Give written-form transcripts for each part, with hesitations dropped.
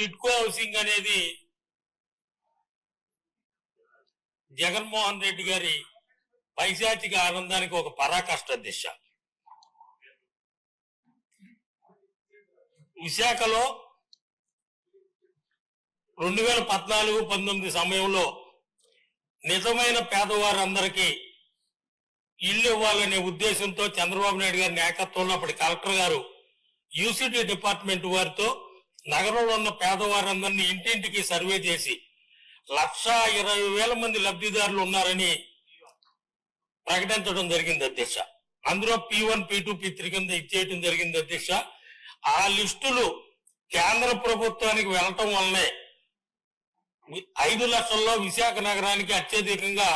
TIDCO housing అనేది జగన్మోహన్ రెడ్డి గారి పైశాచిక ఆనందానికి ఒక పరాకాష్ట దిశ. విశాఖలో 2014-19 సమయంలో నిజమైన పేదవారందరికీ ఇల్లు ఇవ్వాలనే ఉద్దేశంతో చంద్రబాబు నాయుడు గారి నాయకత్వంలో అప్పటి కలెక్టర్ గారు యూసిటీ డిపార్ట్మెంట్ వారితో నగరంలో ఉన్న పేదవారందరినీ ఇంటింటికి సర్వే చేసి 1,20,000 మంది లబ్ధిదారులు ఉన్నారని ప్రకటించడం జరిగింది అధ్యక్ష. అందులో P1, P2, P3 కింద ఇచ్చేయటం జరిగింది అధ్యక్ష. ఆ లిస్టులు కేంద్ర ప్రభుత్వానికి వెళ్ళటం వల్లనే 5 లక్షల్లో విశాఖ నగరానికి అత్యధికంగా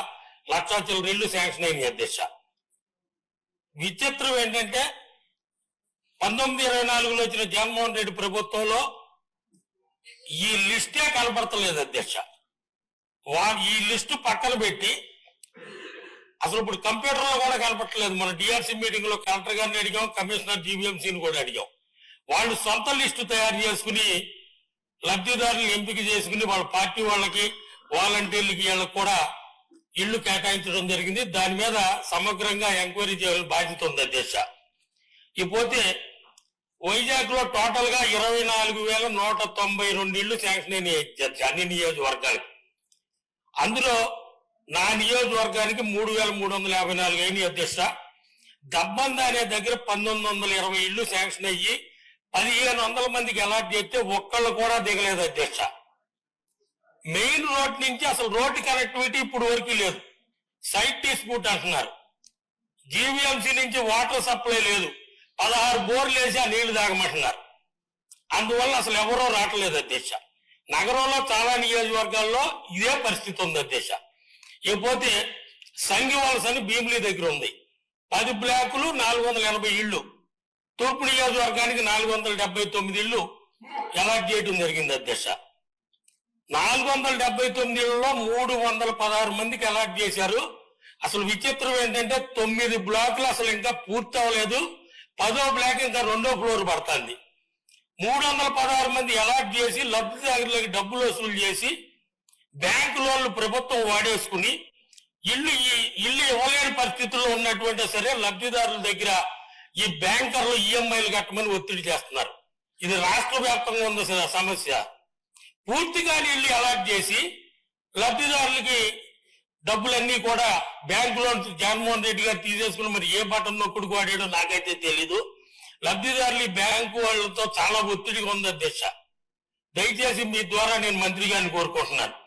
1,00,000 చిల్లర ఇళ్లు శాంక్షన్ అయింది అధ్యక్ష. విచిత్రం ఏంటంటే 1924లో వచ్చిన జగన్మోహన్ రెడ్డి ప్రభుత్వంలో ఈ లిస్టే కనపడతలేదు అధ్యక్ష. ఈ లిస్టు పక్కన పెట్టి అసలు ఇప్పుడు కంప్యూటర్లో కూడా కనపడలేదు. మన డిఆర్సీ మీటింగ్ లో కలెక్టర్ గారిని అడిగాం, కమిషనర్ జీవీఎంసీని కూడా అడిగాం. వాళ్ళు సొంత లిస్టు తయారు చేసుకుని లబ్ధిదారులను ఎంపిక చేసుకుని వాళ్ళ పార్టీ వాళ్ళకి వాలంటీర్లకి వీళ్ళకి కూడా ఇళ్లు కేటాయించడం జరిగింది. దాని మీద సమగ్రంగా ఎంక్వైరీ చేయాల్సిన బాధ్యత ఉంది అధ్యక్ష. ఇకపోతే వైజాగ్ లో టోటల్ గా 24,192 ఇళ్లు శాంక్షన్ అయినాయి అన్ని నియోజకవర్గాలకి. అందులో నా నియోజకవర్గానికి 3,354 అయినాయి అధ్యక్ష. దబ్బంద అనే దగ్గర 1,920 ఇళ్లు శాంక్షన్ అయ్యి 1,500 మందికి అలాట్ చేస్తే ఒక్కళ్ళు కూడా దిగలేదు అధ్యక్ష. మెయిన్ రోడ్ నుంచి అసలు రోడ్డు కనెక్టివిటీ ఇప్పుడు వరకు లేదు. సైట్ డిస్ప్యూట్ అంటున్నారు. జీవీఎంసీ నుంచి వాటర్ సప్లై లేదు. 16 బోర్లు వేసి ఆ నీళ్లు తాగమంటున్నారు. అందువల్ల అసలు ఎవరో రావట్లేదు అధ్యక్ష. నగరంలో చాలా నియోజకవర్గాల్లో ఇదే పరిస్థితి ఉంది అధ్యక్ష. ఇకపోతే సంగివలస అని భీమిలి దగ్గర ఉంది. 10 బ్లాకులు 480 ఇళ్లు. తూర్పు నియోజకవర్గానికి 479 ఇళ్లు అలాట్ చేయడం జరిగింది అధ్యక్ష. 479 ఇళ్లలో 316 మందికి అలాట్ చేశారు. అసలు విచిత్రం ఏంటంటే 9 బ్లాకులు అసలు ఇంకా పూర్తి అవ్వలేదు. 10వ బ్లాక్ ఇంకా 2వ ఫ్లోర్ పడుతుంది. 316 మంది అలాట్ చేసి లబ్ధిదారులకి డబ్బులు వసూలు చేసి బ్యాంకు లోన్లు ప్రభుత్వం వాడేసుకుని ఇల్లు ఇవ్వలేని పరిస్థితుల్లో ఉన్నటువంటి సరే లబ్ధిదారుల దగ్గర ఈ బ్యాంకర్లు ఈఎంఐలు కట్టమని ఒత్తిడి చేస్తున్నారు. ఇది రాష్ట్ర వ్యాప్తంగా ఉన్న సమస్య. పూర్తిగా ఇల్లు అలాట్ చేసి లబ్ధిదారులకి డబ్బులన్నీ కూడా బ్యాంకు లోన్ జగన్మోహన్ రెడ్డి గారు తీసేసుకుని మరి ఏ బటన్ నొక్కుడు వాడాడో నాకైతే తెలీదు. లబ్ధిదారులు బ్యాంకు వాళ్ళతో చాలా ఒత్తిడిగా ఉంది అధ్యక్ష. దయచేసి మీ ద్వారా నేను మంత్రి గారిని కోరుకుంటున్నాను.